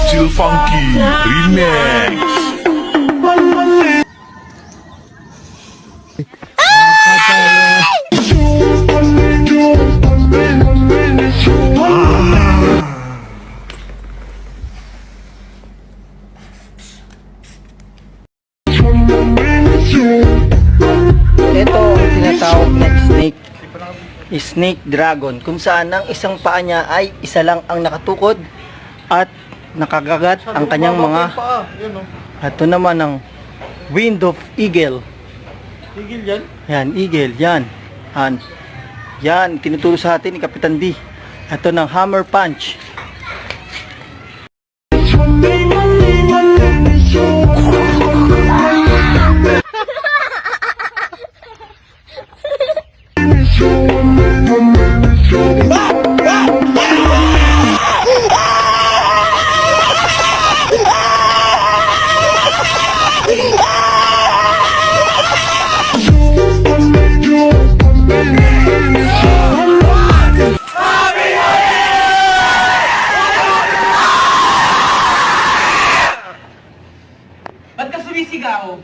Chill Funky Remix. Ito ang tinatawag na snake dragon, kung saan ang isang paa niya ay isa lang ang nakatukod at nakagagat ang kanyang mga. Ito naman ang wind of eagle. Tigil yan. Yan, eagle, yan. Yan, tinuturo sa atin ni Kapitan D. Ito ng hammer punch. Ba't ka sumisigaw?